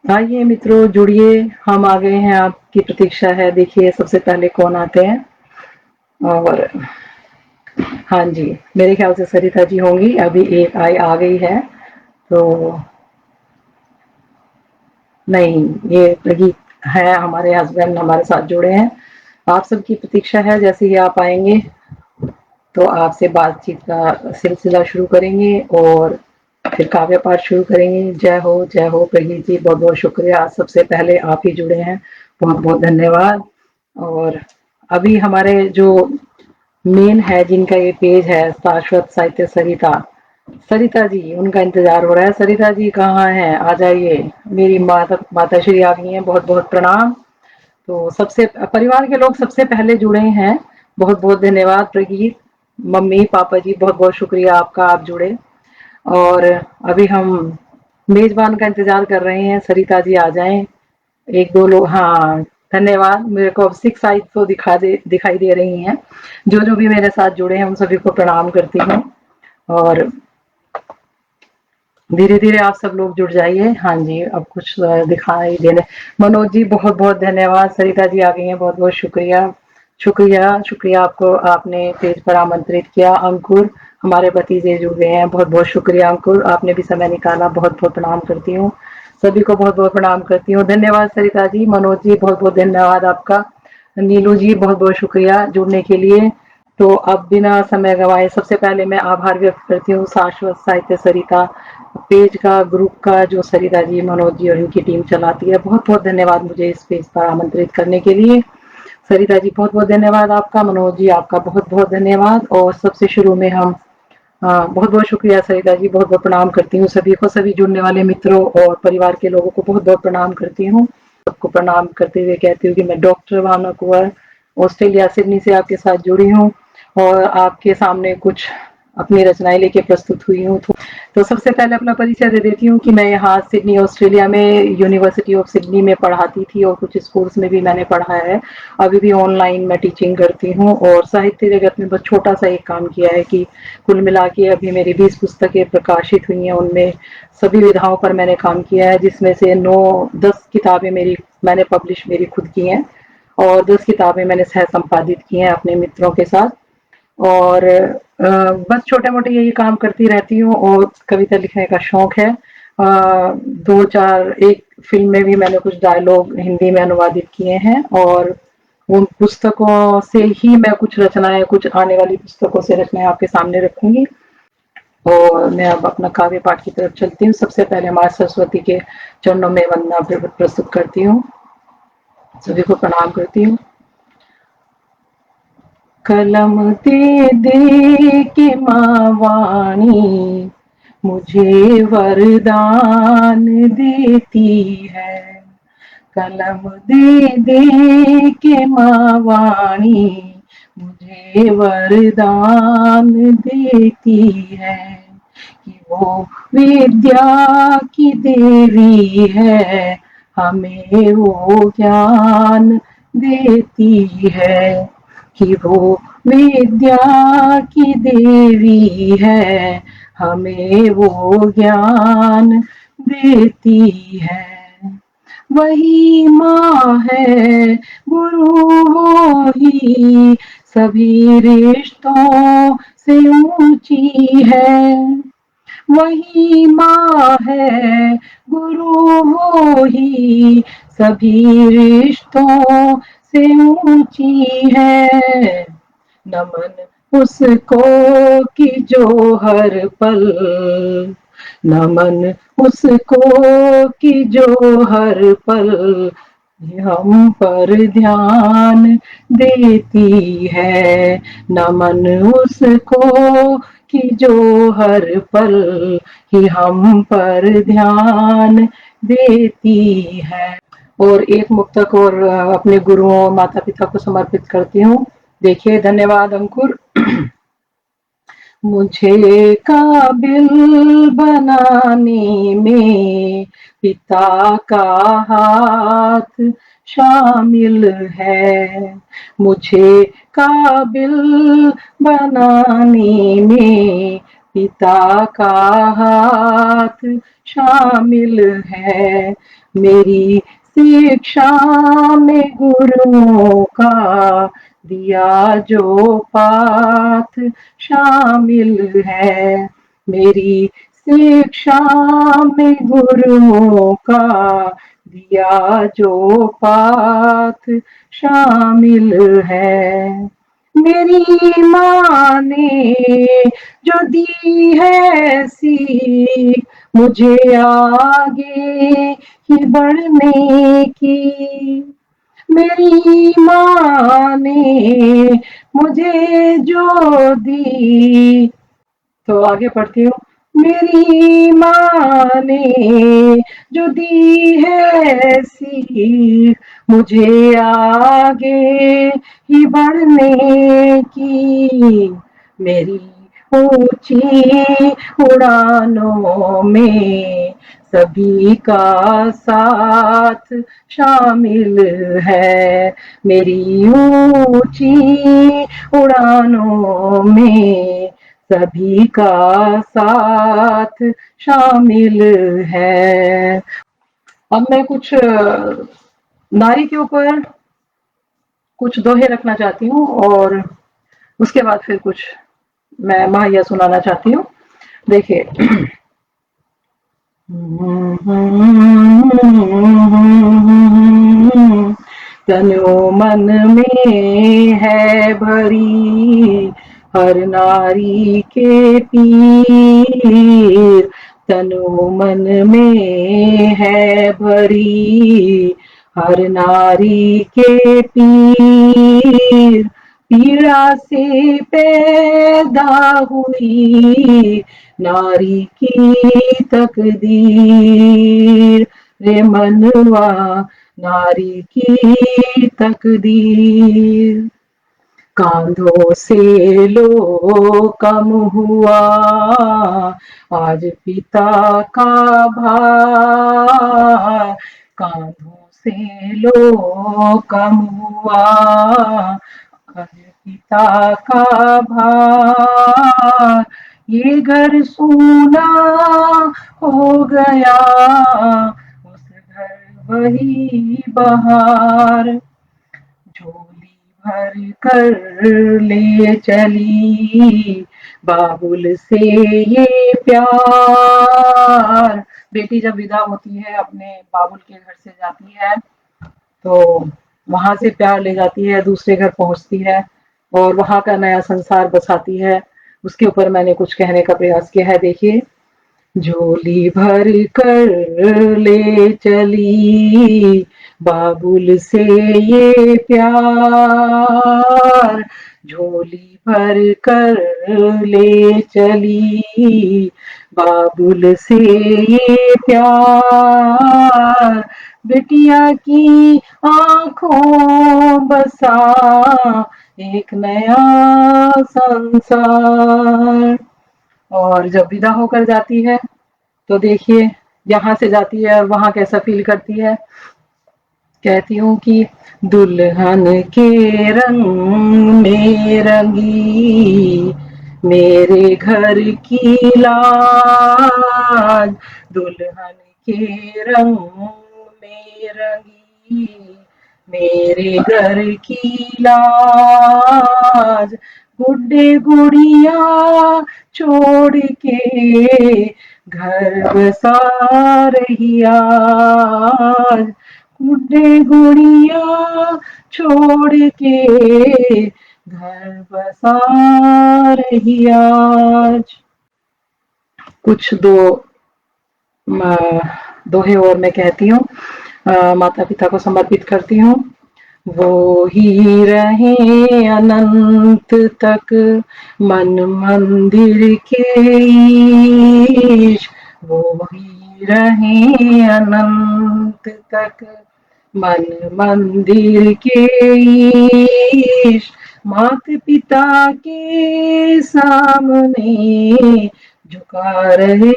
आइए मित्रों, जुड़िए। हम आ गए हैं, आपकी प्रतीक्षा है। देखिए सबसे पहले कौन आते हैं। और हाँ जी, मेरे ख्याल से सरिता जी होंगी। अभी एक आ गई है तो नहीं, ये प्रगीत है, हमारे हस्बैंड हमारे साथ जुड़े हैं। आप सबकी प्रतीक्षा है। जैसे ही आप आएंगे तो आपसे बातचीत का सिलसिला शुरू करेंगे और फिर काव्य पाठ शुरू करेंगे। जय हो प्रगीत जी, बहुत बहुत शुक्रिया। सबसे पहले आप ही जुड़े हैं, बहुत बहुत धन्यवाद। और अभी हमारे जो मेन है, जिनका ये पेज है, शाश्वत साहित्य सरिता, सरिता जी, उनका इंतजार हो रहा है। सरिता जी कहाँ हैं? आ जाइए। मेरी माता श्री आ गई हैं, बहुत बहुत प्रणाम। तो सबसे परिवार के लोग सबसे पहले जुड़े हैं, बहुत बहुत धन्यवाद। प्रगीत, मम्मी, पापा जी, बहुत बहुत शुक्रिया आपका, आप जुड़े। और अभी हम मेजबान का इंतजार कर रहे हैं, सरिता जी आ जाएं। एक दो लोग, हाँ धन्यवाद। मेरे को अब 6 आइज तो दिखाई दे रही हैं। जो जो भी मेरे साथ जुड़े हैं उन सभी को प्रणाम करती हूँ। और धीरे धीरे आप सब लोग जुड़ जाइए। हाँ जी, अब कुछ दिखाई देने। मनोज जी, बहुत बहुत धन्यवाद। सरिता जी आ गई हैं, बहुत बहुत शुक्रिया। शुक्रिया शुक्रिया आपको, आपने पेज पर आमंत्रित किया। अंकुर, हमारे भतीजे जुड़ गए हैं, बहुत बहुत शुक्रिया अंकुर, आपने भी समय निकाला। बहुत बहुत प्रणाम करती हूँ, सभी को बहुत बहुत प्रणाम करती हूँ। धन्यवाद सरिता जी। मनोज जी, बहुत बहुत धन्यवाद आपका। नीलू जी, बहुत बहुत शुक्रिया जुड़ने के लिए। तो अब बिना समय गंवाए सबसे पहले मैं आभार व्यक्त करती हूँ शाश्वत साहित्य सरिता पेज का, ग्रुप का, जो सरिता जी, मनोज जी और इनकी टीम चलाती है। बहुत बहुत धन्यवाद मुझे इस पेज पर आमंत्रित करने के लिए। सरिता जी, बहुत बहुत धन्यवाद आपका। मनोज जी, आपका बहुत बहुत धन्यवाद। और सबसे शुरू में हम बहुत बहुत शुक्रिया सरिता जी, बहुत बहुत प्रणाम करती हूँ सभी को, सभी जुड़ने वाले मित्रों और परिवार के लोगों को बहुत बहुत प्रणाम करती हूँ। सबको प्रणाम करते हुए कहती हूँ कि मैं डॉक्टर भावना कुंवर, ऑस्ट्रेलिया सिडनी से आपके साथ जुड़ी हूँ और आपके सामने कुछ अपनी रचनाएं लेके प्रस्तुत हुई हूँ। तो सबसे पहले अपना परिचय दे देती हूँ कि मैं यहाँ सिडनी ऑस्ट्रेलिया में यूनिवर्सिटी ऑफ सिडनी में पढ़ाती थी और कुछ स्कूल्स में भी मैंने पढ़ा है। अभी भी ऑनलाइन मैं टीचिंग करती हूँ और साहित्य जगत में बस छोटा सा एक काम किया है कि कुल मिला के अभी मेरी 20 पुस्तकें प्रकाशित हुई हैं। उनमें सभी विधाओं पर मैंने काम किया है, जिसमें से 9-10 किताबें मैंने पब्लिश मेरी खुद की हैं और 10 किताबें मैंने सह संपादित की हैं अपने मित्रों के साथ। और बस छोटे मोटे यही काम करती रहती हूँ और कविता लिखने का शौक है। 2-4 एक फिल्म में भी मैंने कुछ डायलॉग हिंदी में अनुवादित किए हैं और उन पुस्तकों से ही मैं कुछ रचनाएं, कुछ आने वाली पुस्तकों से रचनाएं आपके सामने रखूंगी। और मैं अब अपना काव्य पाठ की तरफ चलती हूँ। सबसे पहले माँ सरस्वती के चरणों में वंदना प्रस्तुत करती हूँ, सभी को प्रणाम करती हूँ। कलम दे दे के माँ वाणी मुझे वरदान देती है। कलम दे दे के माँ वाणी मुझे वरदान देती है कि वो विद्या की देवी है, हमें वो ज्ञान देती है। कि वो विद्या की देवी है, हमें वो ज्ञान देती है। वही माँ है गुरु, वो ही सभी रिश्तों से ऊंची है। वही माँ है गुरु, वो ही सभी रिश्तों से ऊंची है। नमन उसको कि जो हर पल, नमन उसको कि जो हर पल हम पर ध्यान देती है। नमन उसको कि जो हर पल ही हम पर ध्यान देती है। और एक मुक्तक और अपने गुरुओं माता पिता को समर्पित करती हूँ। देखिए, धन्यवाद अंकुर। मुझे काबिल बनाने में पिता का हाथ शामिल है। मुझे काबिल बनाने में पिता का हाथ शामिल है। मेरी शिक्षा में गुरुओं का दिया जो पाठ शामिल है। मेरी शिक्षा में गुरुओं का दिया जो पाठ शामिल है। मेरी माँ ने जो दी है सीख मुझे आगे ही बढ़ने की। मेरी माँ ने मुझे जो दी, तो आगे पढ़ती हूँ। मेरी माँ ने जो दी है सीख मुझे आगे ही बढ़ने की। मेरी ऊंची उड़ानों में सभी का साथ शामिल है। मेरी ऊंची उड़ानों में सभी का साथ शामिल है। अब मैं कुछ नारी के ऊपर कुछ दोहे रखना चाहती हूँ और उसके बाद फिर कुछ मैं माहिया सुनाना चाहती हूँ। देखिए, तनो मन में है भरी हर नारी के पीर। तनो मन में है भरी हर नारी के पीर। पीड़ा से पैदा हुई नारी की तकदीर। रे मनवा नारी की तकदीर। कांधों से लो कम हुआ आज पिता का भार। कांधों से लो कम हुआ आज पिता का भार। ये घर सूना हो गया उस घर वही बहार। झोली भर कर ले चली बाबुल से ये प्यार। बेटी जब विदा होती है अपने बाबुल के घर से जाती है तो वहां से प्यार ले जाती है, दूसरे घर पहुंचती है और वहां का नया संसार बसाती है। उसके ऊपर मैंने कुछ कहने का प्रयास किया है। देखिए, झोली भर कर ले चली बाबुल से ये प्यार। झोली भर कर ले चली बाबुल से ये प्यार। बिटिया की आंखों बसा एक नया संसार। और जब विदा होकर जाती है तो देखिए, यहाँ से जाती है और वहां कैसा फील करती है। कहती हूँ कि दुल्हन के रंग में रंगी मेरे घर की लाज। दुल्हन के रंग में रंगी मेरे घर की लाज। गुड्डे गुड़िया छोड़ के घर बसा रही आज। गुड्डे गुड़िया छोड़ के घर बसा रही आज। कुछ दोहे और मैं कहती हूँ, माता पिता को समर्पित करती हूँ। वो ही रहे अनंत तक मन मंदिर के ईश। वो ही रहे अनंत तक मन मंदिर के ईश। मात पिता के सामने झुका रहे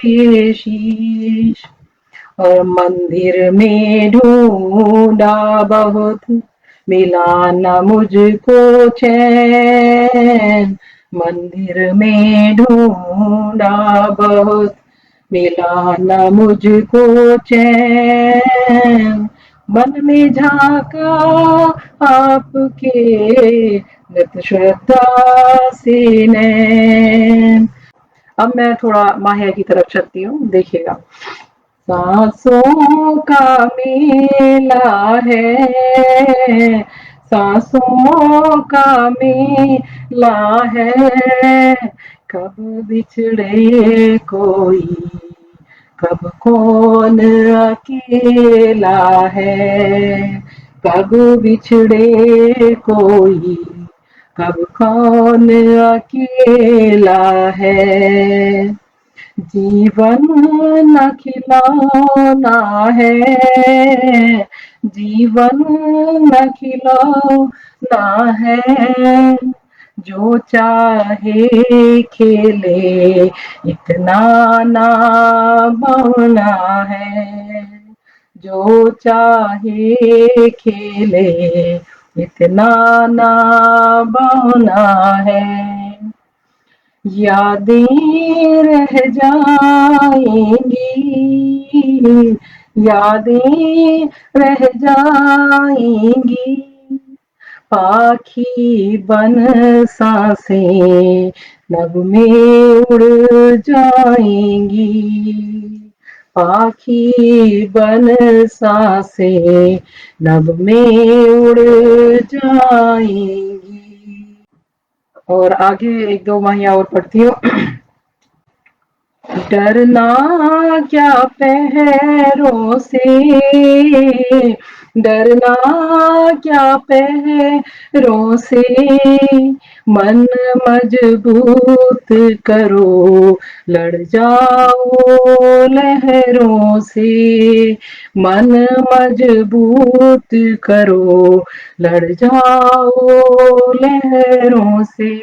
ये शीश, और मंदिर में ढूंढा बहुत, मिला न मुझको चैन, मंदिर में ढूंढा बहुत, मिला न मुझको चैन, मन में झांका आपके नित श्रद्धा से नैन। अब मैं थोड़ा माहिया की तरफ चलती हूँ, देखिएगा। सांसों का मेला है, सांसों का मेला है, कब बिछड़े कोई, कब कौन अकेला है, कब बिछड़े कोई, कब कौन अकेला है। जीवन न खिलौना है, जीवन न खिलौना है, जो चाहे खेले इतना ना मौना है, जो चाहे खेले इतना ना बौना है। यादें रह जाएंगी, यादें रह जाएंगी, पाखी बन सांसें नभ में उड़ जाएंगी, पाखी बन सांसें नभ में उड़ जाएंगी। और आगे एक दो माहिया और पढ़ती हूँ। डरना क्या पैरों से, डरना क्या पैरों से, मन मजबूत करो लड़ जाओ लहरों से, मन मजबूत करो लड़ जाओ लहरों से।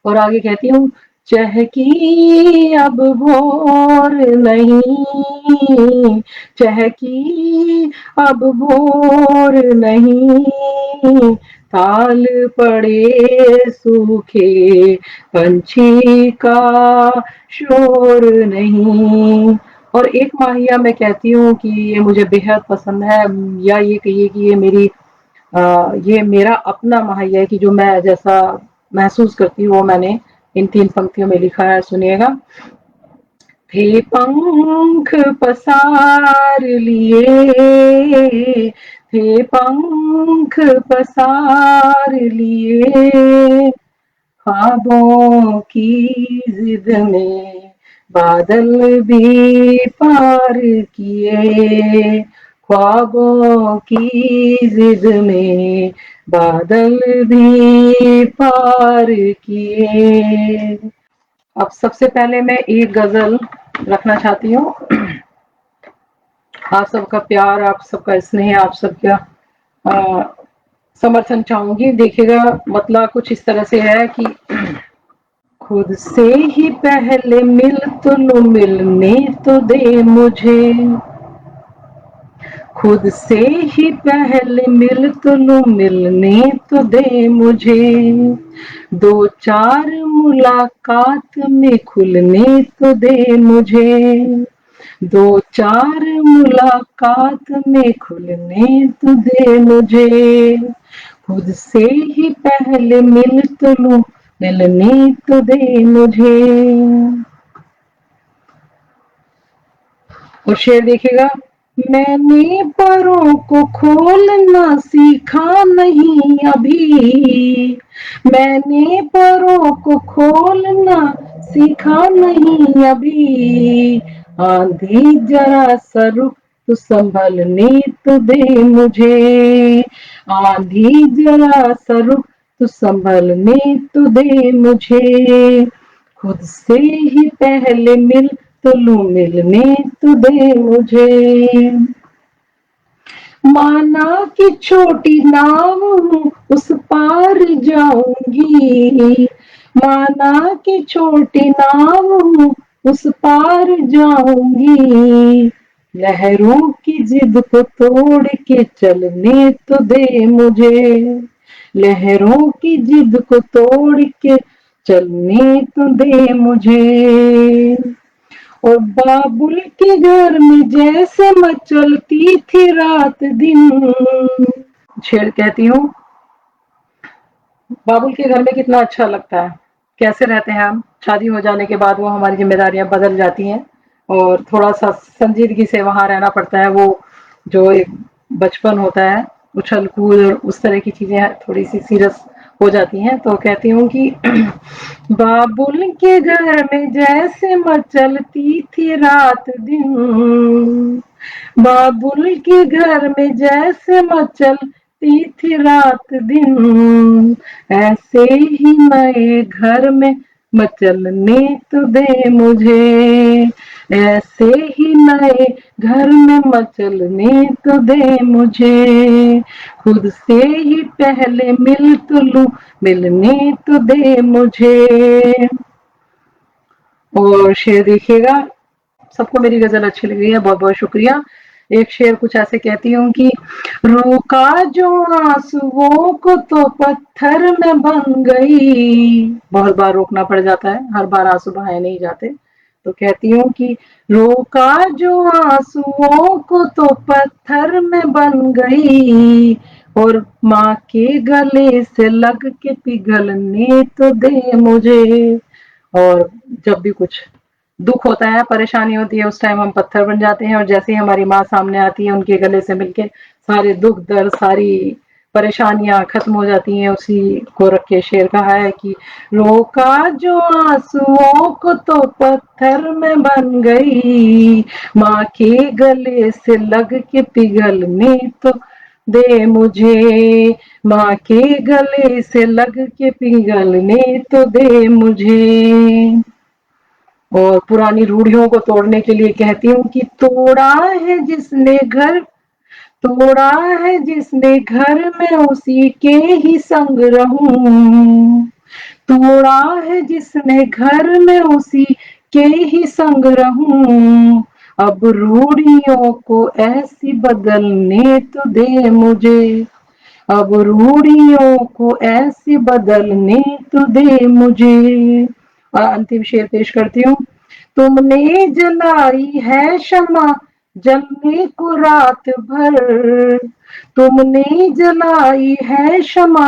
और आगे कहती हूँ, चहकी अब भोर नहीं, चहकी अब भोर नहीं, ताल पड़े सूखे पंछी का शोर नहीं। और एक माहिया मैं कहती हूँ कि ये मुझे बेहद पसंद है, या ये कहिए कि ये मेरी ये मेरा अपना माहिया है कि जो मैं जैसा महसूस करती हूँ वो मैंने इन 3 पंक्तियों में लिखा है, सुनिएगा। थे पंख पसार लिए, थे पंख पसार लिए, ख्वाबों की जिद में बादल भी पार किए, ख्वाबों की जिद में बादल भी पार किए। अब सबसे पहले मैं एक गजल रखना चाहती हूँ। आप सबका प्यार, आप सबका स्नेह, आप सबका समर्थन चाहूंगी। देखिएगा, मतलब कुछ इस तरह से है कि खुद से ही पहले मिल तो लो, मिलने तो दे मुझे, खुद से ही पहले मिल तो लो, मिलने तो दे मुझे, दो चार मुलाकात में खुलने तो दे मुझे, दो चार मुलाकात में खुलने तो दे मुझे, खुद से ही पहले मिल तो लो, मिलने तो दे मुझे। और शेर देखिएगा, मैंने परों को खोलना सीखा नहीं अभी, मैंने परों को खोलना सीखा नहीं अभी, आंधी जरा सा रुक तो संभलने तो दे मुझे, आंधी जरा सा रुक तो संभलने तो दे मुझे, खुद से ही पहले मिल तो लूं, मिलने तो दे मुझे। माना कि छोटी नाव हूँ उस पार जाऊंगी, माना कि छोटी नाव हूँ उस पार जाऊंगी, लहरों की जिद को तोड़ के चलने तो दे मुझे, लहरों की जिद को तोड़ के चलने तो दे मुझे। और बाबुल के घर में जैसे मचलती थी रात दिन। शेर कहती हूँ, बाबुल के घर में कितना अच्छा लगता है, कैसे रहते हैं हम, शादी हो जाने के बाद वो हमारी जिम्मेदारियां बदल जाती हैं और थोड़ा सा संजीदगी से वहां रहना पड़ता है। वो जो एक बचपन होता है, उछल कूद और उस तरह की चीजें थोड़ी सी सीरियस हो जाती हैं। तो कहती हूँ कि बाबुल के घर में जैसे मचलती थी रात दिन, बाबुल के घर में जैसे मचलती थी रात दिन, ऐसे ही नए घर में मचलने तो दे मुझे, ऐसे ही नए घर में मचलने तो दे मुझे, खुद से ही पहले मिल तो लूं, मिलने तो दे मुझे। और शेर देखिएगा, सबको मेरी गजल अच्छी लग रही है, बहुत बहुत शुक्रिया। एक शेर कुछ ऐसे कहती हूँ कि रोका जो आंसुओं को तो पत्थर में बन गई, बहुत बार रोकना पड़ जाता है, हर बार आंसू बहाए नहीं जाते। तो कहती हूँ कि रोका जो आंसुओं को तो पत्थर में बन गई, और माँ के गले से लग के पिघलने तो दे मुझे। और जब भी कुछ दुख होता है, परेशानी होती है, उस टाइम हम पत्थर बन जाते हैं और जैसे ही हमारी माँ सामने आती है, उनके गले से मिलके सारे दुख दर्द, सारी परेशानियां खत्म हो जाती हैं। उसी को रख के शेर कहा है कि रोका जो आंसुओं को तो पत्थर में बन गई, माँ के गले से लग के पिघलने तो दे मुझे, माँ के गले से लग के पिघलने तो दे मुझे। और पुरानी रूढ़ियों को तोड़ने के लिए कहती हूँ कि तोड़ा है जिसने घर, तोड़ा है जिसने घर में उसी के ही संग रहूं, तोड़ा है जिसने घर में उसी के ही संग रहूं, अब रूढ़ियों को ऐसी बदलने तो दे मुझे, अब रूढ़ियों को ऐसी बदलने तो दे मुझे। और अंतिम शेर पेश करती हूँ, तुमने जलाई है क्षमा जलने को रात भर, तुमने जलाई है क्षमा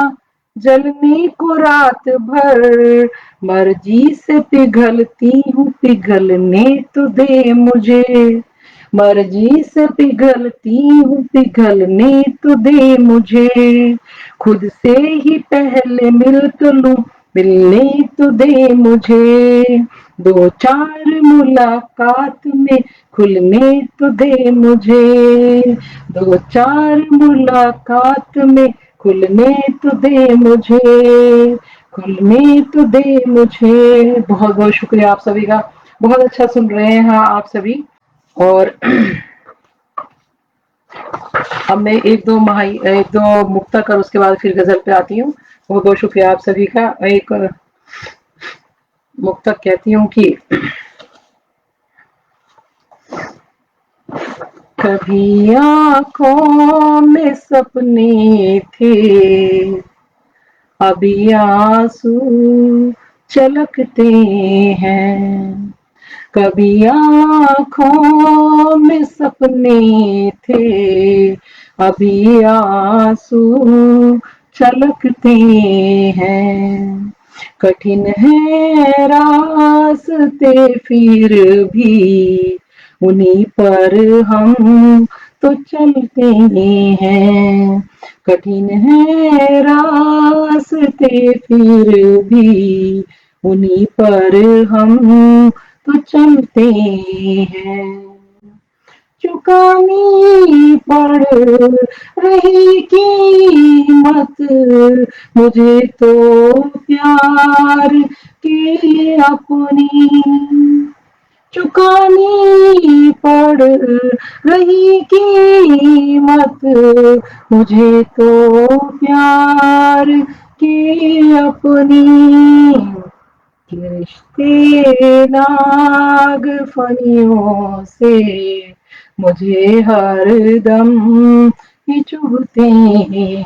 जलने को रात भर, मर्जी से पिघलती हूँ पिघलने तो दे मुझे, मर्जी से पिघलती हूँ पिघलने तो दे मुझे, खुद से ही पहले मिल तो लूं, मिलने तो दे मुझे, दो चार मुलाकात में खुलने तो दे मुझे, दो चार मुलाकात में खुलने तो दे मुझे, खुलने तो दे मुझे। बहुत बहुत शुक्रिया आप सभी का, बहुत अच्छा सुन रहे हैं हाँ आप सभी। और अब मैं एक दो मुक्ता कर उसके बाद फिर गजल पे आती हूँ। बहुत बहुत शुक्रिया आप सभी का। एक मुक्ता कहती हूँ कि कभी आंखों में सपने थे, अभी आंसू छलकते हैं, कभी आंखों में सपने थे, अभी आंसू छलकते हैं, कठिन है रास्ते फिर भी उन्हीं पर हम तो चलते हैं, कठिन है रास्ते फिर भी उन्हीं पर हम तो चलते हैं, चुकानी पड़ रही कीमत मुझे तो प्यार की अपनी, चुकानी पड़ रही कीमत मुझे तो प्यार की अपनी कि रिश्ते नाग फनियों से मुझे हर दम ही चुभते हैं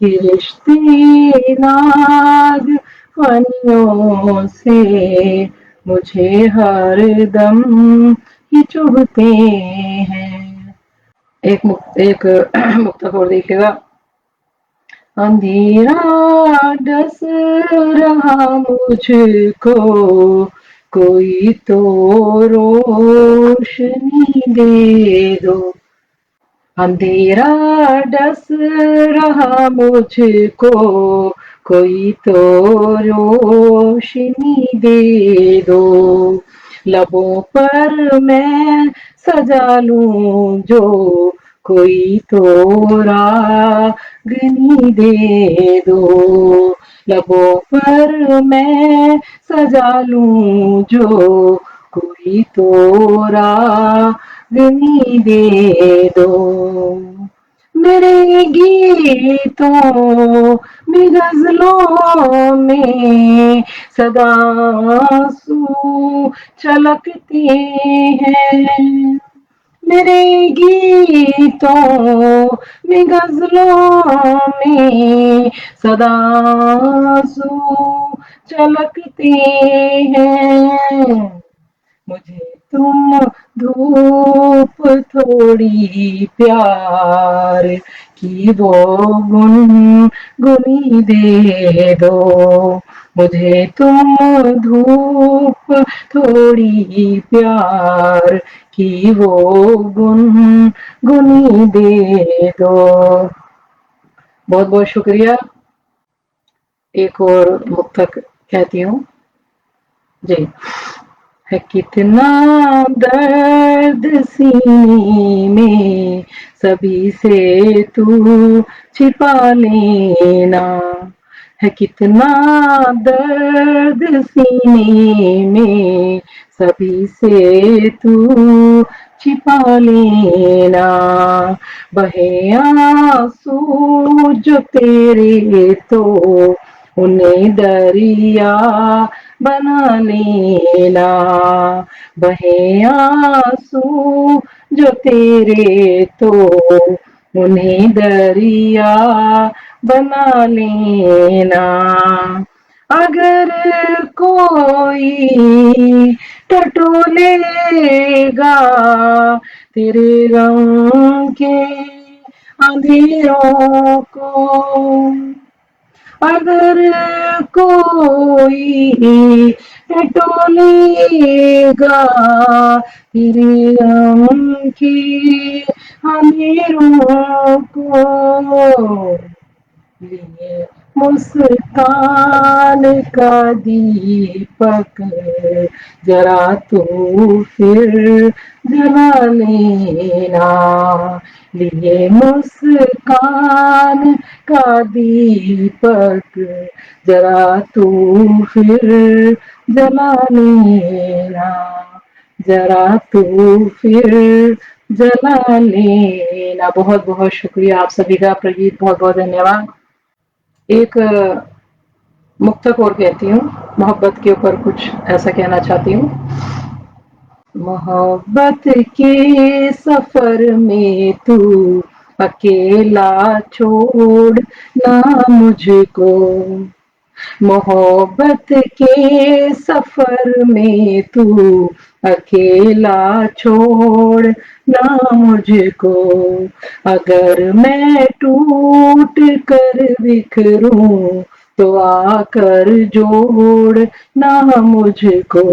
कि रिश्ते नाग फनियों से मुझे हर दम ही चुभते हैं। एक मुक्तक और देखिएगा। अंधेरा डस रहा मुझको कोई तो रोशनी दे दो। अंधेरा डस रहा मुझको कोई तो रोशनी दे दो। लबों पर मैं सजा लूं जो कोई तो रागनी दे दो। लबों पर मैं सजा लूं जो कोई तो रागनी दे दो। मेरे गीतों में गजलों में सदा आंसू छलकते हैं। मेरे गीतों में गजलों में सदा आंसू छलकते हैं। मुझे तुम धूप थोड़ी प्यार की वो गुनगुनी दे दो। मुझे तुम धूप थोड़ी प्यार की वो गुनगुनी दे दो। बहुत बहुत शुक्रिया। एक और मुक्तक कहती हूँ जी। है कितना दर्द सीने में सभी से तू छिपा लेना। है कितना दर्द सीने में सभी से तू छिपा लेना। बहे आंसू जो तेरे तो उन्हें दरिया बना लेना। बहे आंसू जो तेरे तो उन्हें दरिया बना लेना। अगर कोई टटोलेगा तेरे गम के अंधेरों को। अगर कोई टटोलेगा तेरे गम के अंधेरों को। लिए मुस्कान का दीपक जरा तू फिर जला लेना। लिए मुस्कान का दीपक जरा तू फिर जला लेना। जरा तू फिर जला लेना। बहुत बहुत शुक्रिया आप सभी का। प्रगीत बहुत बहुत धन्यवाद। एक मुक्तक और कहती हूँ। मोहब्बत के ऊपर कुछ ऐसा कहना चाहती हूँ। मोहब्बत के सफर में तू अकेला छोड़ ना मुझको। मोहब्बत के सफर में तू अकेला छोड़ ना मुझको। अगर मैं टूट कर बिखरूं तो आकर जोड़ ना मुझको।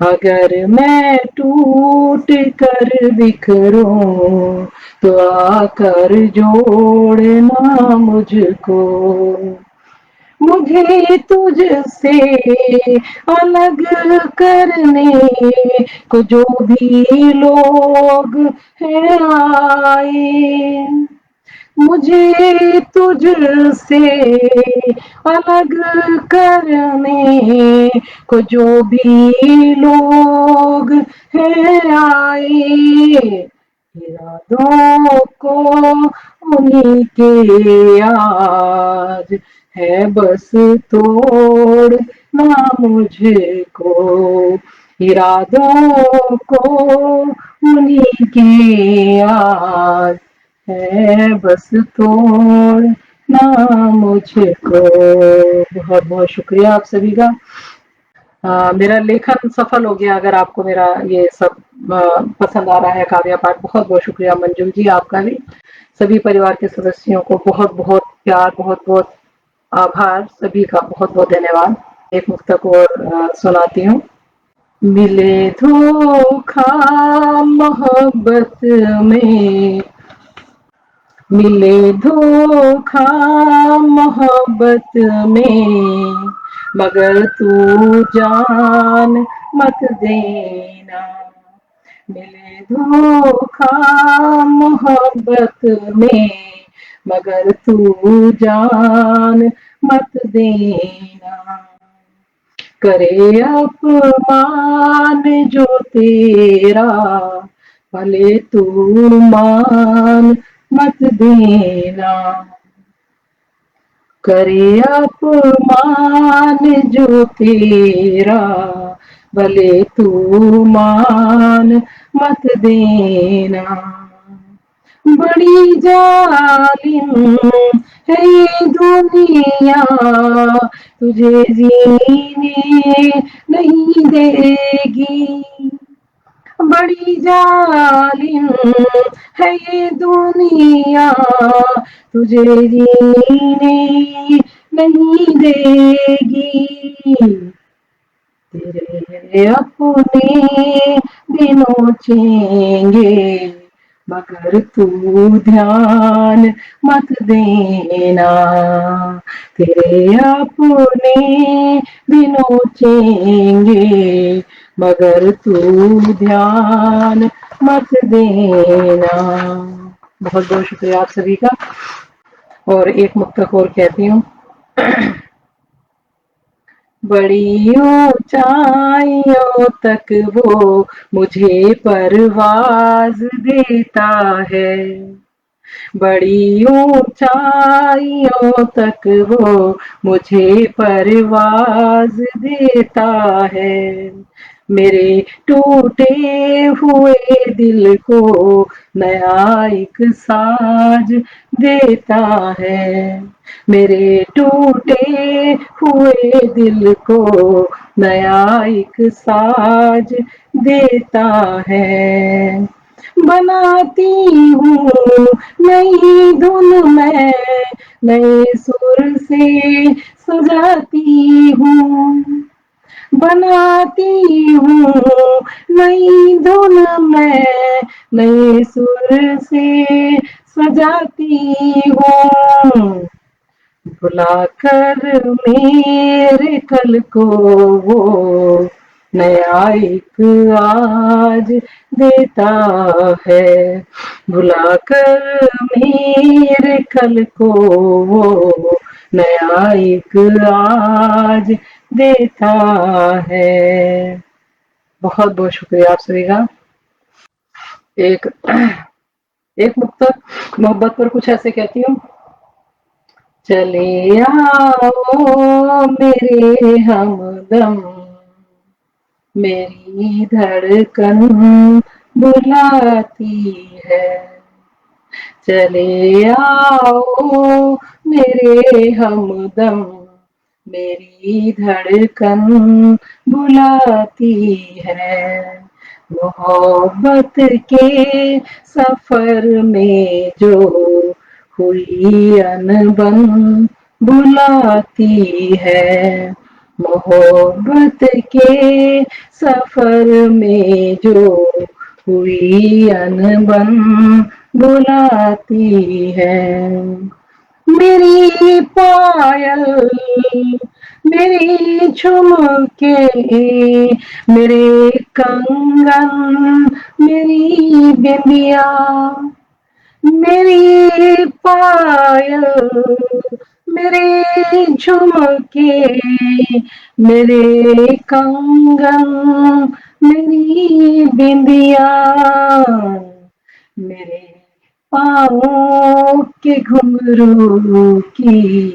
अगर मैं टूट कर बिखरूं तो आकर जोड़ना मुझको। मुझे तुझसे अलग करने को जो भी लोग हैं आए मुझे तुझसे अलग करने को जो भी लोग हैं आए, इरादों को उन्हीं के आज है बस तोड़ना मुझको, इरादों को उन्हीं के आज है बस तोड़ना मुझको। बहुत बहुत शुक्रिया आप सभी का। मेरा लेखन सफल हो गया अगर आपको मेरा ये सब पसंद आ रहा है काव्य पाठ। बहुत बहुत शुक्रिया मंजुल जी आपका भी। सभी परिवार के सदस्यों को बहुत बहुत प्यार, बहुत बहुत आभार, सभी का बहुत बहुत धन्यवाद। एक मुक्तक और सुनाती हूँ। मिले धोखा मोहब्बत में, मिले धोखा मोहब्बत में, मगर तू जान मत देना, मिले धोखा मोहब्बत में, मगर तू जान मत देना, करे अपमान जो तेरा, भले तू मान मत देना, करे अपमान जो तेरा, भले तू मान मत देना, बड़ी जालिम है ये दुनिया, तुझे जीने नहीं देगी, बड़ी जालिम है ये दुनिया, तुझे जीने नहीं देगी, तेरे अपने दिन नोचेंगे, मगर तू ध्यान मत देना, तेरे अपने दिन नोचेंगे, मगर तू ध्यान मत देना। बहुत बहुत शुक्रिया आप सभी का। और एक मुक्तक और कहती हूँ। बड़ी ऊंचाइयों तक वो मुझे परवाज देता है, बड़ी ऊंचाइयों तक वो मुझे परवाज देता है, मेरे टूटे हुए दिल को नया एक साज देता है, मेरे टूटे हुए दिल को नया एक साज देता है, बनाती हूँ नई धुन में, नए सुर से सजाती हूँ, बनाती हूँ नई धुन में, नए सुर से सजाती हूँ, बुलाकर मेरे कल को वो नया एक आज देता है, बुलाकर मेरे कल को वो नया एक आज देता है। बहुत बहुत शुक्रिया आप सभी का। एक एक मुक्तक मोहब्बत पर कुछ ऐसे कहती हूँ। चले आओ मेरे हमदम, मेरी धड़कन बुलाती है, चले आओ मेरे हमदम, मेरी धड़कन बुलाती है, मोहब्बत के सफर में जो हुई अनबन बुलाती है, मोहब्बत के सफर में जो हुई अनबन बुलाती है, मेरी पायल, मेरी झुमके, मेरे कंगन, मेरी बिंदिया, मेरी पायल, मेरे झुमके, मेरे कंगन, मेरी बिंदिया, मेरे पाँव के घुंघरू की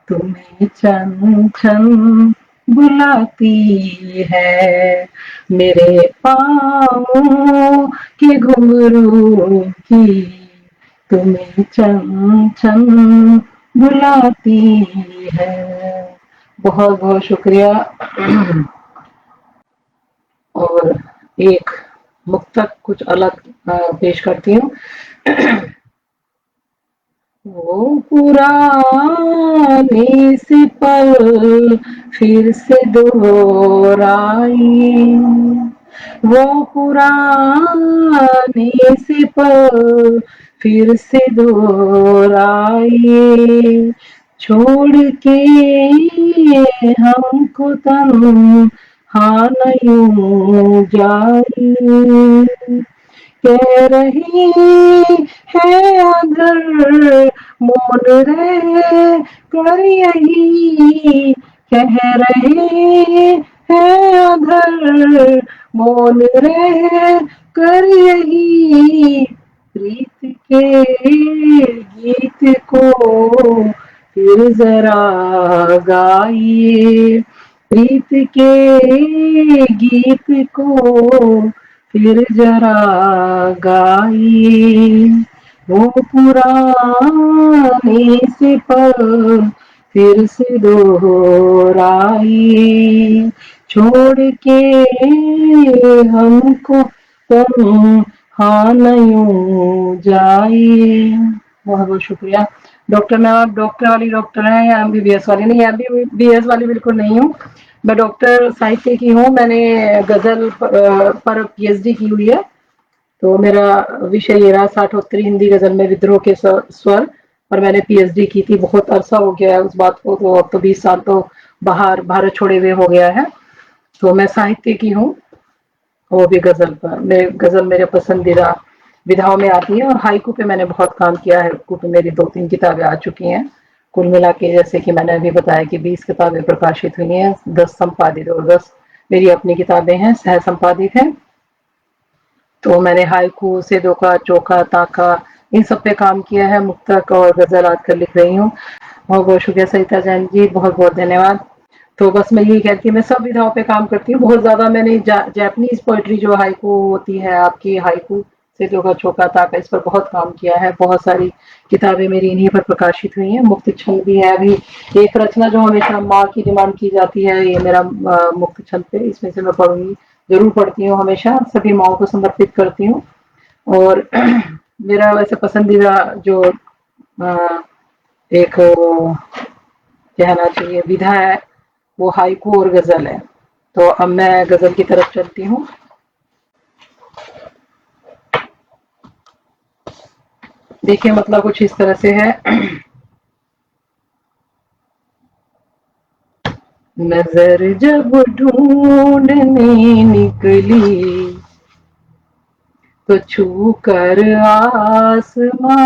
तुम्हें छन छन बुलाती है, मेरे पाँव के घुंघरू की तुम्हें छन छन बुलाती है। बहुत बहुत शुक्रिया। और एक मुक्तक कुछ अलग पेश करती हूँ। वो पुराने से पल फिर से दोहराई, वो पुराने से पल फिर से दोहराई, छोड़ के हमको तन्हा न यूं जाई, कह रही है अगर मौन रह कर यही, कह रहे हैं अगर मौन रह कर यही, प्रीत के गीत को फिर जरा गाइए, प्रीत के गीत को फिर जरा गाइए, वो पुराने से पल फिर से दोहराई, छोड़ के हमको तन्हा न यूं जाइए। बहुत बहुत शुक्रिया। डॉक्टर मैम, आप डॉक्टर वाली डॉक्टर हैं या एमबीबीएस वाली? नहीं, एमबीबीएस वाली बिल्कुल नहीं हूँ। मैं डॉक्टर साहित्य की हूँ। मैंने गजल पर पीएचडी की हुई है। तो मेरा विषय ये रहा साठोत्तरी हिंदी गजल में विद्रोह के स्वर। और मैंने पीएचडी की थी। बहुत अरसा हो गया है उस बात को, तो अब तो 20 साल तो बाहर भारत छोड़े हुए हो गया है। तो मैं साहित्य की हूँ, वो भी गजल पर। गजल मेरे पसंदीदा विधाओं में आती है। और हाइकू पे मैंने बहुत काम किया है। हाइकू पे मेरी 2-3 किताबें आ चुकी हैं। कुल मिला के जैसे कि मैंने अभी बताया कि 20 किताबें प्रकाशित हुई हैं, 10 संपादित और 10 मेरी अपनी किताबें हैं, सह संपादित हैं। तो मैंने हाइकू, सेदोका, चोखा, ताका, इन सब पे काम किया है। मुक्तक और गजल आजकल लिख रही हूँ। बहुत बहुत शुक्रिया सरिता जैन जी, बहुत बहुत धन्यवाद। तो बस मैं यही कहती हूँ, मैं सब विधाओं पे काम करती हूँ। बहुत ज्यादा मैंने जापानीज पोइट्री जो हाइकू होती है आपकी, हाइकू सेदोका, चोखा, ताका, इस पर बहुत काम किया है। बहुत सारी किताबें मेरी इन्हीं पर प्रकाशित हुई हैं। मुक्त छंद भी है। अभी एक रचना जो हमेशा माँ की डिमांड की जाती है, ये मेरा मुक्त छंद पे, इसमें से मैं पढ़ूंगी, जरूर पढ़ती हूँ, हमेशा सभी माओ को समर्पित करती हूँ। और मेरा वैसे पसंदीदा जो एक कहना चाहिए विधा है, वो हाइकू और गजल है। तो अब मैं गजल की तरफ चलती हूँ। देखिए, मतलब कुछ इस तरह से है। नजर जब ढूंढने निकली, तो छू कर आसमाई,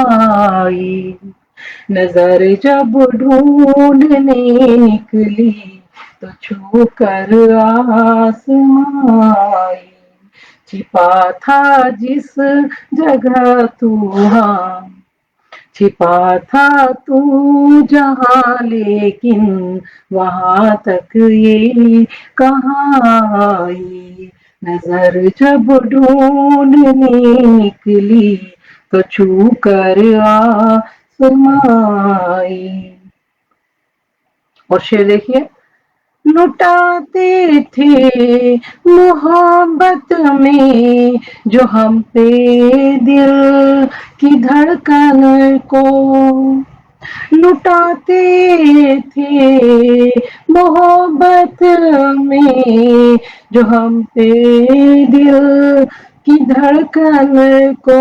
नजर जब ढूंढने निकली, तो छू कर आसमाई, छिपा था जिस जगह तू, हाँ छिपा था तू जहाँ, लेकिन वहां तक ये कहाँ आई, नजर जब ढूंढने निकली, तो छू कर आसमाई। और शेर देखिए, लुटाते थे मोहब्बत में जो हम पे दिल की धड़कन को, लुटाते थे मोहब्बत में जो हम पे दिल की धड़कन को,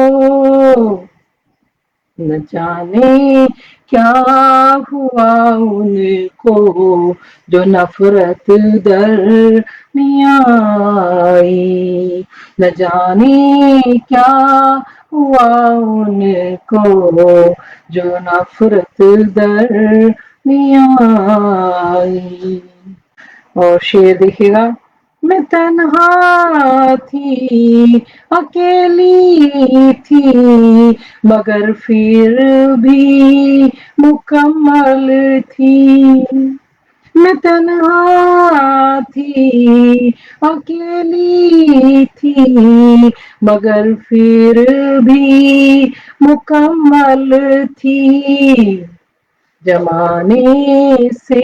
न जाने क्या हुआ उनको जो नफरत दरमियाँ आई, न जाने क्या हुआ उनको जो नफरत दरमियाँ आई। और शेर देखिएगा, मैं तन्हा थी, अकेली थी, मगर फिर भी मुकम्मल थी। मैं तन्हा थी, अकेली थी, मगर फिर भी मुकम्मल थी। जमाने से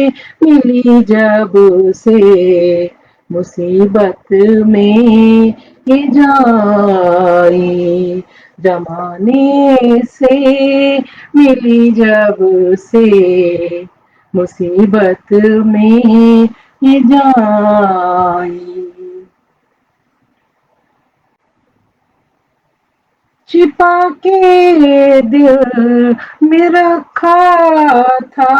मिली जब से मुसीबत में ये जाई। जमाने से मिली जब से मुसीबत में ये जाई। छिपा के दिल में रखा था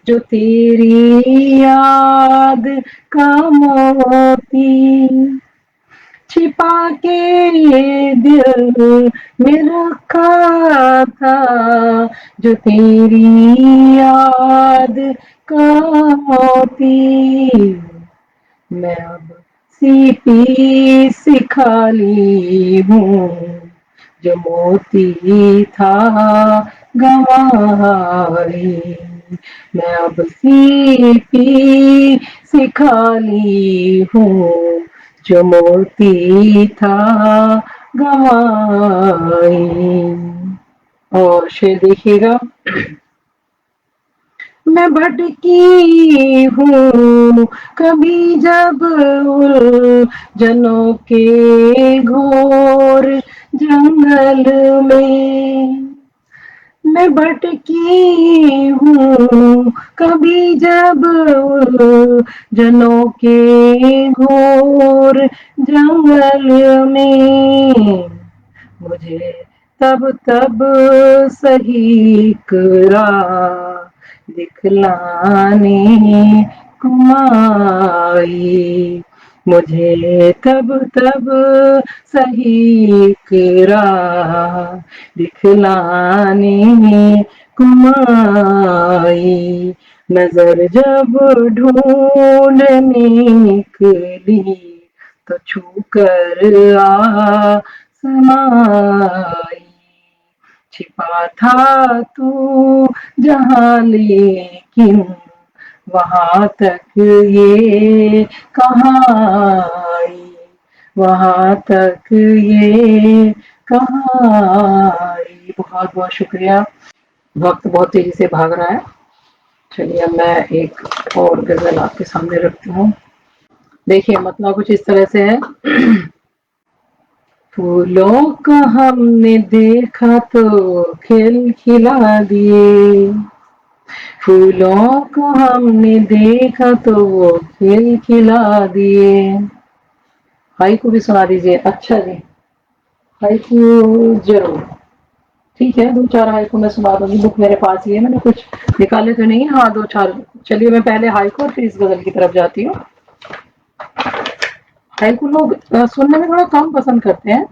जो तेरी याद का मोती। छिपा के दिल में रखा था जो तेरी याद का मोती। मैं अब सीपी सी खाली हूँ, जो मोती था गंवारी। मैं अब सीपी सी खाली हूँ, जो मोती था गंवारी। और शेर देखिएगा, मैं भटकी हूँ कभी जब उलझनों के घोर जंगल में। मैं भटकी हूँ कभी जब उलझनों के घोर जंगल में। मुझे तब तब सही राह दिखलाने कुमाई। मुझे तब तब सही राह दिखलाने कुमाई। नजर जब ढूंढने निकली तो छू कर आसमाई। छिपा था तू जहाँ लेकिन वहाँ तक ये कहाँ आई। वहाँ तक ये कहाँ आई। बहुत बहुत शुक्रिया। वक्त बहुत तेजी से भाग रहा है। चलिए अब मैं एक और गजल आपके सामने रखती हूँ। देखिए मतलब कुछ इस तरह से है। फूलों को हमने देखा तो खिलखिला दिए। फूलों को हमने देखा तो वो खिलखिला दिए। हाइकू भी सुना दीजिए। अच्छा जी, हाइकू जरूर। ठीक है, दो चार हाइकू मैं सुना दूंगी। बुक मेरे पास ही है, मैंने कुछ निकाले तो नहीं है। हाँ दो चार। चलिए मैं पहले हाइकू और फिर इस गजल की तरफ जाती हूँ। हाइकू लोग सुनने में थोड़ा कम पसंद करते हैं,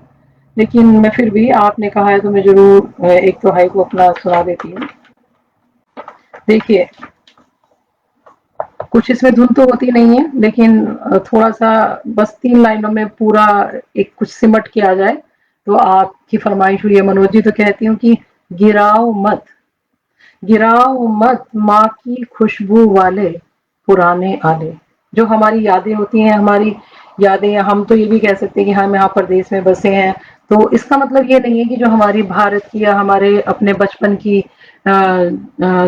लेकिन मैं फिर भी आपने कहा है तो मैं जरूर एक तो हाइकू अपना सुना देती हूँ। देखिए कुछ इसमें धुन तो होती नहीं है, लेकिन थोड़ा सा बस 3 लाइनों में पूरा एक कुछ सिमट के आ जाए तो आपकी फरमाइश हुई है मनोज जी, तो कहती हूँ कि गिराओ मत, गिराओ मत माँ की खुशबू वाले पुराने आले। जो हमारी यादें होती हैं, हमारी यादें, हम तो ये भी कह सकते हैं कि हम यहाँ परदेश में बसे हैं, तो इसका मतलब ये नहीं है कि जो हमारी भारत की या हमारे अपने बचपन की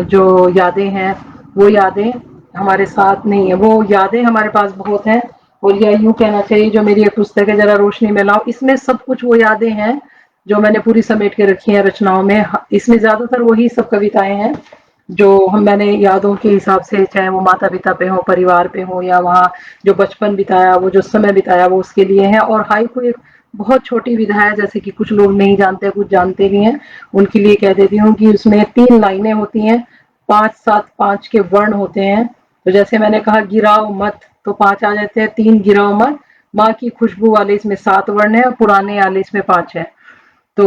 जो यादें हैं वो यादें हमारे साथ नहीं है। वो यादें हमारे पास बहुत हैं। और या यूं कहना चाहिए, जो मेरी एक पुस्तक है जरा रोशनी में लाओ, इसमें सब कुछ वो यादें हैं जो मैंने पूरी समेट के रखी हैं रचनाओं में। इसमें ज्यादातर वही सब कविताएं हैं जो हम मैंने यादों के हिसाब से, चाहे वो माता पिता पे हो, परिवार पे हो, या वहाँ जो बचपन बिताया, वो जो समय बिताया, वो उसके लिए है। और हाइकू एक बहुत छोटी विधा है, जैसे कि कुछ लोग नहीं जानते, कुछ जानते भी हैं, उनके लिए कह देती हूँ कि उसमें 3 लाइनें होती हैं, 5-7-5 के वर्ण होते हैं। तो जैसे मैंने कहा गिराओ मत, तो 5 आ जाते हैं। 3 गिराओ मत, माँ की खुशबू वाले इसमें 7 वर्ण है, और पुराने वाले इसमें 5 है। तो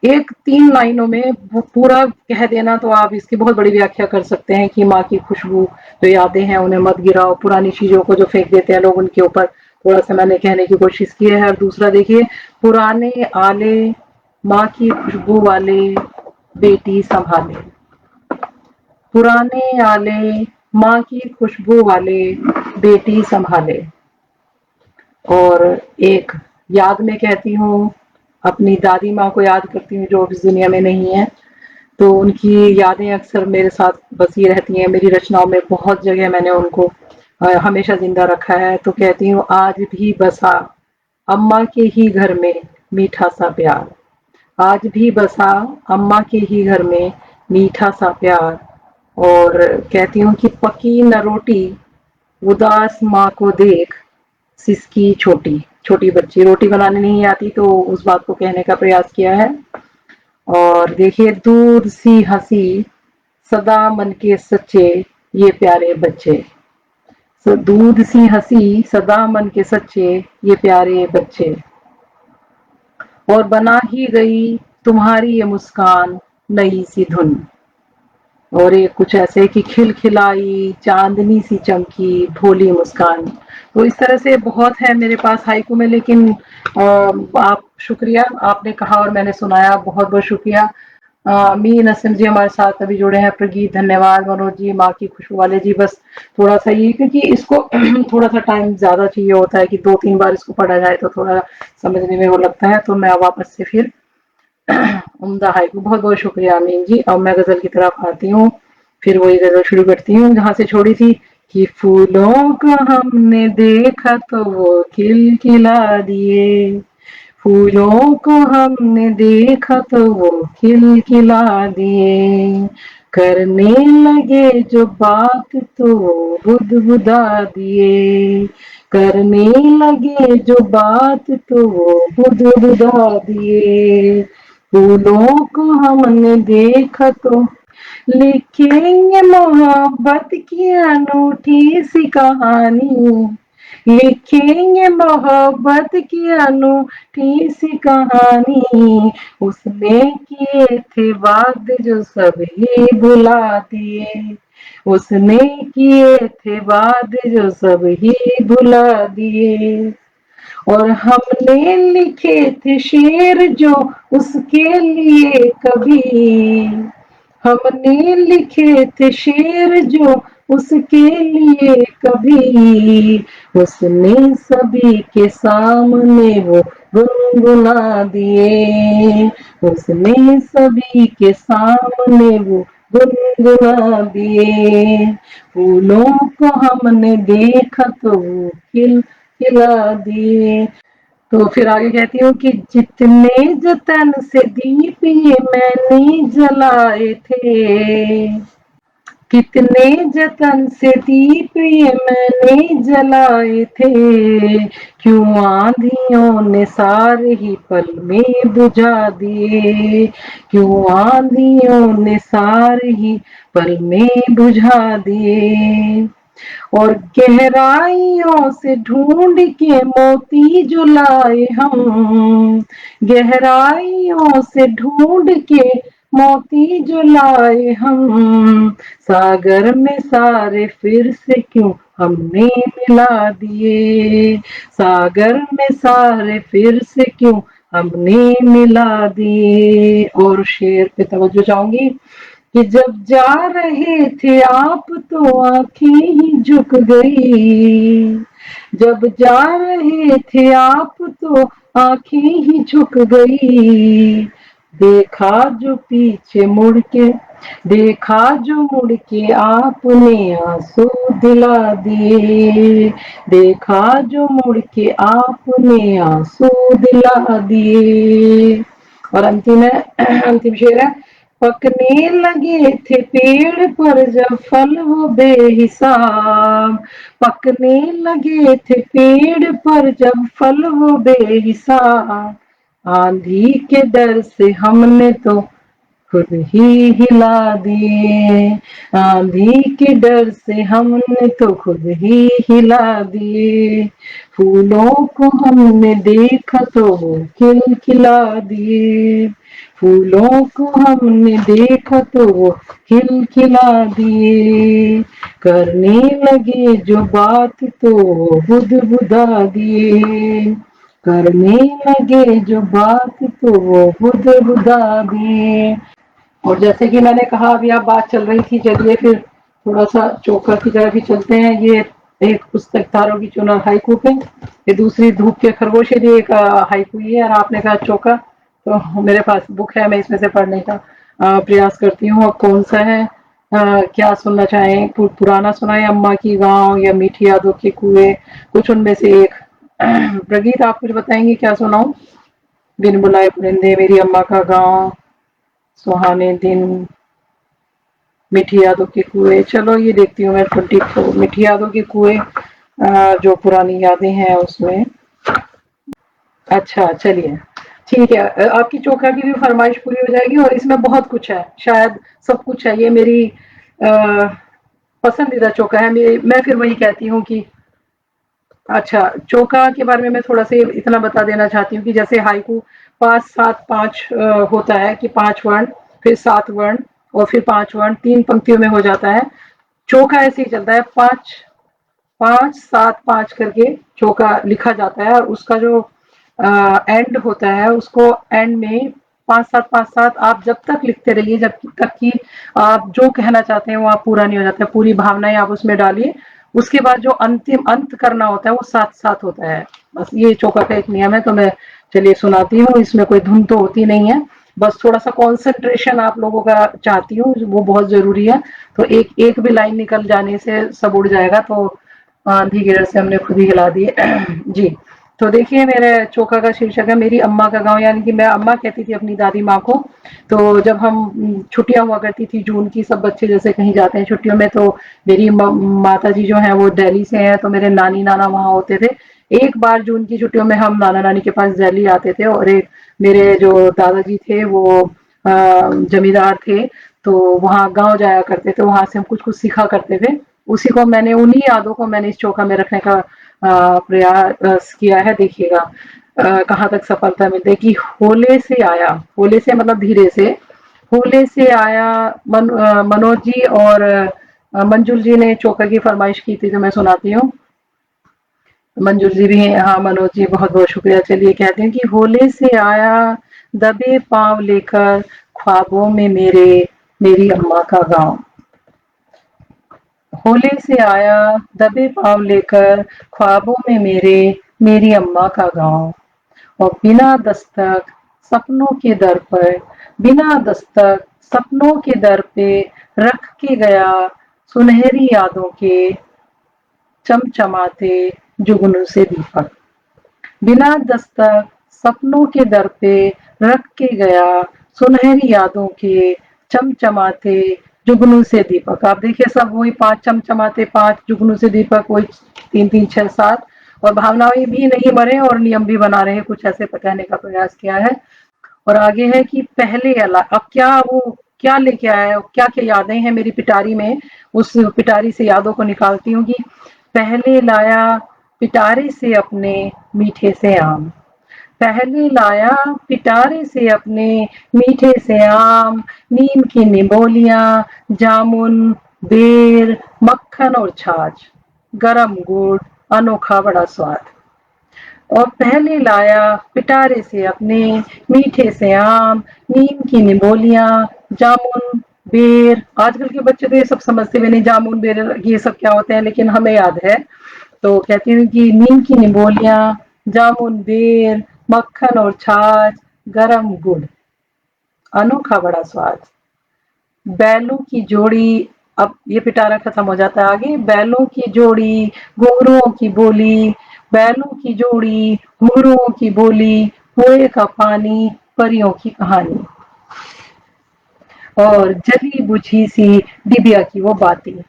एक 3 लाइनों में वो पूरा कह देना, तो आप इसकी बहुत बड़ी व्याख्या कर सकते हैं कि माँ की खुशबू, जो यादें हैं उन्हें मत गिराओ, पुरानी चीज़ों को जो फेंक देते हैं लोग उनके ऊपर, थोड़ा-सा मैंने कहने की कोशिश की है। और दूसरा देखिए, पुराने आले माँ की खुशबू वाले बेटी सँभाले, पुराने आले माँ की खुशबू वाले बेटी सँभाले। और एक याद में कहती हूँ, अपनी दादी माँ को याद करती हूँ जो अब इस दुनिया में नहीं है, तो उनकी यादें अक्सर मेरे साथ बसी रहती हैं। मेरी रचनाओं में बहुत जगह मैंने उनको हमेशा जिंदा रखा है। तो कहती हूँ, आज भी बसा अम्मा के ही घर में मीठा सा प्यार, आज भी बसा अम्मा के ही घर में मीठा सा प्यार। और कहती हूँ कि पकी न रोटी उदास माँ को देख, सिसकी छोटी छोटी बच्ची, रोटी बनाने नहीं आती तो उस बात को कहने का प्रयास किया है। और देखिए, दूर सी हंसी सदा मन के सच्चे ये प्यारे बच्चे, दूध सी हंसी सदा मन के सच्चे ये प्यारे बच्चे। और बना ही गई तुम्हारी ये मुस्कान नई सी धुन। और एक कुछ ऐसे कि खिलखिलाई चांदनी सी चमकी भोली मुस्कान। तो इस तरह से बहुत है मेरे पास हाइकू में, लेकिन आप शुक्रिया, आपने कहा और मैंने सुनाया, बहुत बहुत शुक्रिया। मी नसीम जी हमारे साथ अभी जुड़े हैं, प्रगीत धन्यवाद, मनोज जी, माँ की खुशबू वाले जी। बस थोड़ा सा ये, क्योंकि इसको थोड़ा सा टाइम ज्यादा चाहिए होता है कि 2-3 बार इसको पढ़ा जाए तो थोड़ा समझने में वो लगता है। तो मैं वापस से फिर उम्दा हाइकू, बहुत बहुत शुक्रिया अमीन जी। अब मैं गजल की तरफ आती हूँ, फिर वही गजल शुरू करती हूँ जहाँ से छोड़ी थी कि फूलों को हमने देखा तो वो खिलखिला दिए, फूलों को हमने देखा तो वो खिलखिला दिए, करने लगे जो बात तो वो बुदबुदा दिए, करने लगे जो बात तो वो बुदबुदा दिए, फूलों को हमने देखा तो लिखेंगे मोहब्बत की अनूठी सी कहानी, लिखेंगे मोहब्बत की अनूठी सी कहानी, उसने किए थे वादे जो सब ही भुला दिए, उसने किए थे वादे जो सब ही भुला दिए, और हमने लिखे थे शेर जो उसके लिए कभी, हमने लिखे थे शेर जो उसके लिए कभी, उसने सभी के सामने वो गुनगुना दिए, उसने सभी के सामने वो गुनगुना दिए, फूलों को हमने देखा तो वो खिला दिए। तो फिर आगे कहती हूँ कि जितने जतन से दीप ये मैंने जलाए थे, कितने जतन से दीप ये मैंने जलाए थे, क्यों आंधियों ने सारे ही पल में बुझा दिए, क्यों आंधियों ने सारे ही पल में बुझा दिए, और गहराइयों से ढूंढ के मोती जो लाए हम, गहराइयों से ढूंढ के मोती जो लाए हम, सागर में सारे फिर से क्यों हमने मिला दिए, सागर में सारे फिर से क्यों हमने मिला दिए। और शेर पे तवज्जो चाहूंगी कि जब जा रहे थे आप तो आंखें ही झुक गई, जब जा रहे थे आप तो आंखें ही झुक गई, देखा जो पीछे मुड़ के, देखा जो मुड़ के आपने आंसू दिला दिए, देखा जो मुड़ के आपने आंसू दिला दिए। और अंतिम है, अंतिम शेर है, पकने लगे थे पेड़ पर जब फल वो बेहिसाब, पकने लगे थे पेड़ पर जब फल वो बेहिसाब, आंधी के डर से हमने तो खुद ही हिला दिए, आंधी के डर से हमने तो खुद ही हिला दिए, फूलों को हमने देखा तो वो खिलखिला दिए, फूलों को हमने देखा तो वो खिलखिला दिए, करने लगे जो बात तो वो बुदबुदा दिए, करने लगे जो बात तो वो बुदबुदा दिए। और जैसे कि मैंने कहा अभी आप बात चल रही थी, चलिए फिर थोड़ा सा चौका की तरफ ही चलते हैं। ये एक पुस्तक तारों की चुनर हाइकू पे, ये दूसरी धूप के खरगोश है, एक हाइकू ही है। और आपने कहा चौका, तो मेरे पास बुक है, मैं इसमें से पढ़ने का प्रयास करती हूँ। अब कौन सा है, क्या सुनना चाहें, पुराना सुनाए, अम्मा की गांव या मीठी यादों के कुएं, कुछ उनमें से एक। प्रगीत आप कुछ बताएंगे, क्या सुनाऊं? बिन बुलाए परिंदे, मेरी अम्मा का गांव, सुहाने दिन, मीठी यादों के कुएं। चलो ये देखती हूँ मैं 24 मीठी यादों के कुएं, जो पुरानी यादें हैं उसमें। अच्छा चलिए, ठीक है। आपकी चोखा की भी फरमाइश पूरी हो जाएगी, और इसमें बहुत कुछ है, शायद सब कुछ है। ये मेरी पसंदीदा चोखा है। मैं फिर वही कहती हूँ कि अच्छा, चौका के बारे में मैं थोड़ा सा इतना बता देना चाहती हूँ कि जैसे हाइकू 5-7-5 होता है कि 5 वर्ण, फिर 7 वर्ण, और फिर 5 वर्ण, 3 पंक्तियों में हो जाता है। चौका ऐसे ही चलता है, 5-5-7-5 करके चौका लिखा जाता है, और उसका जो एंड होता है, उसको एंड में 5-7-5-7 आप जब तक लिखते रहिए, जब तक कि आप जो कहना चाहते हैं वो आप पूरा नहीं हो जाता है, पूरी भावनाएं आप उसमें डालिए। उसके बाद जो अंतिम अंत करना होता है वो 7-7 होता है। बस ये चौका का एक नियम है। तो मैं चलिए सुनाती हूँ, इसमें कोई धुन तो होती नहीं है, बस थोड़ा सा कंसंट्रेशन आप लोगों का चाहती हूँ, वो बहुत जरूरी है। तो एक एक भी लाइन निकल जाने से सब उड़ जाएगा, तो आंधी की वजह से हमने खुद ही हिला दिए। जी, तो देखिए मेरे चोखा का शीर्षक है मेरी अम्मा का गांव, यानी कि मैं अम्मा कहती थी अपनी दादी माँ को। तो जब हम छुट्टियां हुआ करती थी जून की, सब बच्चे जैसे कहीं जाते हैं छुट्टियों में, तो मेरी माता जी जो हैं वो दिल्ली से हैं, तो मेरे नानी नाना वहाँ होते थे। एक बार जून की छुट्टियों में हम नाना नानी के पास दिल्ली आते थे, और एक मेरे जो दादाजी थे वो जमींदार थे, तो वहाँ गांव जाया करते थे, वहां से हम कुछ कुछ सीखा करते थे। उसी को मैंने, उन्हीं यादों को मैंने इस चौका में रखने का प्रयास किया है। देखिएगा कहाँ तक सफलता मिलती है। कि होले से आया, होले से मतलब धीरे से, होले से आया। मनोज जी और मंजुल जी ने चौका की फरमाइश की थी, जो मैं सुनाती हूँ। मंजुल जी भी हैं, हाँ मनोज जी बहुत बहुत शुक्रिया। चलिए कहते हैं कि होले से आया दबे पांव लेकर, ख्वाबों में मेरे, मेरी अम्मा का गांव। होले से आया दबे पांव लेकर, ख्वाबों में मेरे, मेरी अम्मा का गांव। और बिना दस्तक सपनों के दर पर, बिना दस्तक सपनों के दर पे रख के गया, सुनहरी यादों के चमचमाते जुगनू से दीपक। बिना दस्तक सपनों के दर पे रख के गया, सुनहरी यादों के चमचमाते जुगनू से दीपक। आप देखिए सब वही 5 चमचमाते, 5 जुगनू से दीपक, वही 3-3-6-7, और भावनाएं भी नहीं मरे और नियम भी बना रहे हैं, कुछ ऐसे कहने का प्रयास किया है। और आगे है कि पहले अला, अब क्या वो क्या लेके आया है, क्या क्या यादें हैं मेरी पिटारी में, उस पिटारी से यादों को निकालती हूँ। कि पहले लाया पिटारे से अपने मीठे से आम, पहले लाया पिटारे से अपने मीठे से आम, नीम की निबोलियां, जामुन, बेर, मक्खन और छाछ, गरम गुड़, अनोखा बड़ा स्वाद। और पहले लाया पिटारे से अपने मीठे से आम, नीम की निबोलियां, जामुन, बेर। आजकल के बच्चे तो ये सब समझते भी नहीं, जामुन बेर ये सब क्या होते हैं, लेकिन हमें याद है। तो कहती हूँ कि नीम की निबोलियां, जामुन, बेर, मक्खन और छाछ, गरम गुड़, अनोखा बड़ा स्वाद। बैलों की जोड़ी, अब ये पिटारा खत्म हो जाता है, आगे बैलों की जोड़ी, घुंघरुओं की बोली, बैलों की जोड़ी, घुंघरुओं की बोली, कुएं का पानी, परियों की कहानी, और जली बुझी सी डिबिया की वो बातें।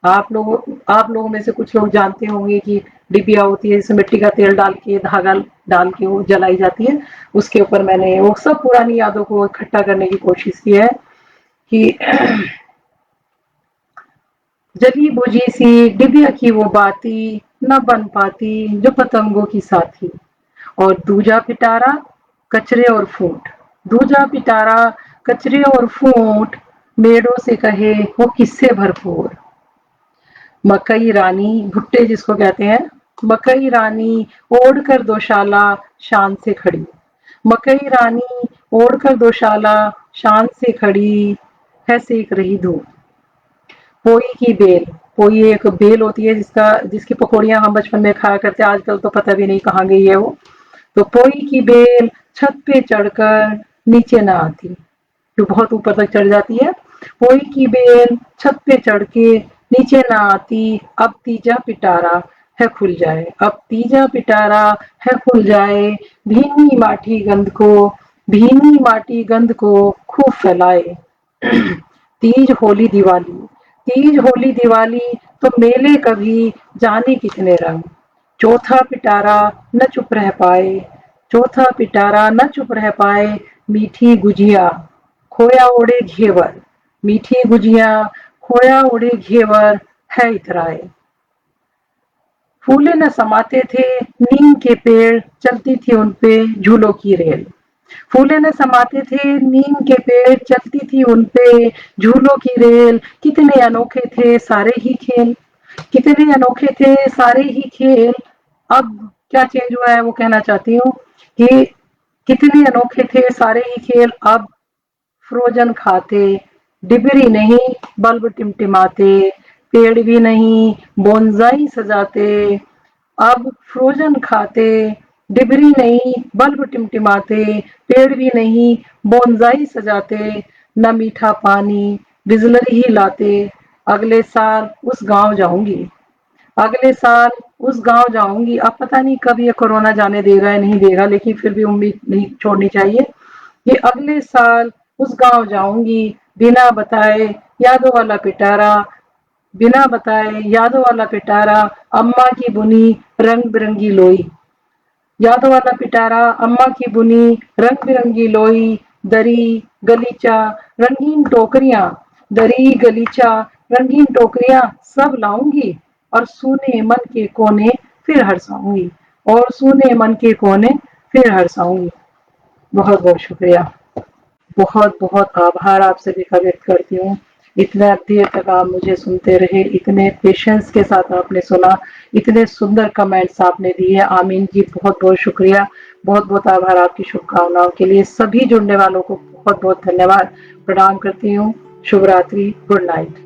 आप लोगों में से कुछ लोग जानते होंगे कि डिबिया होती है, जिसमें मिट्टी का तेल डाल के, धागा डाल के वो जलाई जाती है। उसके ऊपर मैंने वो सब पुरानी यादों को इकट्ठा करने की कोशिश की है। कि जली बुझी सी डिबिया की वो बाती न बन पाती जो पतंगों की साथी। और दूजा पिटारा कचरे और फूट, दूजा पिटारा कचरे और फूट, मेड़ों से कहे वो किससे भरपूर। मकई रानी, भुट्टे जिसको कहते हैं, मकई रानी ओढ़ कर दोशाला शान से खड़ी। मकई रानी ओढ़ कर दोशाला शान से खड़ी है, सेक रही धूप। पोई की बेल, पोई एक बेल होती है जिसकी पकौड़ियां हम बचपन में खाया करते हैं, आजकल तो पता भी नहीं कहाँ गई है वो। तो पोई की बेल छत पे चढ़कर नीचे ना आती, जो बहुत ऊपर तक चढ़ जाती है। पोई की बेल छत पे चढ़ के नीचे ना आती, अब तीजा पिटारा है खुल जाए, अब तीजा पिटारा है खुल जाए, भीनी माटी गंध को, भीनी माटी गंध को खूब फैलाए। तीज होली दिवाली, तीज होली दिवाली तो मेले कभी जाने कितने रंग। चौथा पिटारा न चुप रह पाए, चौथा पिटारा न चुप रह पाए, मीठी गुजिया खोया ओढ़े घेवर, मीठी गुजिया खोया ओढ़े घेवर है इतराए। फूले न समाते थे नीम के पेड़, चलती थी उनपे झूलों की रेल। फूले न समाते थे नीम के पेड़, चलती थी उनपे झूलों की रेल। कितने अनोखे थे सारे ही खेल, कितने अनोखे थे सारे ही खेल। अब क्या चेंज हुआ है वो कहना चाहती हूँ कि कितने अनोखे थे सारे ही खेल। अब फ्रोजन खाते, डिबरी नहीं बल्ब टिमटिमाते, पेड़ भी नहीं बोनसाई सजाते। अब फ्रोजन खाते, डिबरी नहीं बल्ब टिमटिमाते, पेड़ भी नहीं बोनसाई सजाते, न मीठा पानी बिजलरी ही लाते। अगले साल उस गांव जाऊंगी, अगले साल उस गांव जाऊंगी। अब पता नहीं कब ये कोरोना जाने देगा या नहीं देगा, लेकिन फिर भी उम्मीद नहीं छोड़नी चाहिए कि अगले साल उस गांव जाऊंगी, बिना बताए यादों वाला पिटारा, बिना बताए यादों वाला पिटारा, अम्मा की बुनी रंग बिरंगी लोई। यादों वाला पिटारा, अम्मा की बुनी रंग बिरंगी लोई, दरी गलीचा रंगीन टोकरियां, दरी गलीचा रंगीन टोकरियां सब लाऊंगी, और सूने मन के कोने फिर हरसाऊंगी, और सूने मन के कोने फिर हरसाऊंगी। बहुत बहुत शुक्रिया, बहुत बहुत आभार आप सभी का व्यक्त करती हूँ। इतना देर तक आप मुझे सुनते रहे, इतने पेशेंस के साथ आपने सुना, इतने सुंदर कमेंट्स आपने दिए। आमीन जी, बहुत बहुत शुक्रिया, बहुत बहुत आभार आपकी शुभकामनाओं के लिए। सभी जुड़ने वालों को बहुत बहुत धन्यवाद, प्रणाम करती हूँ। शुभ रात्रि, गुड नाइट।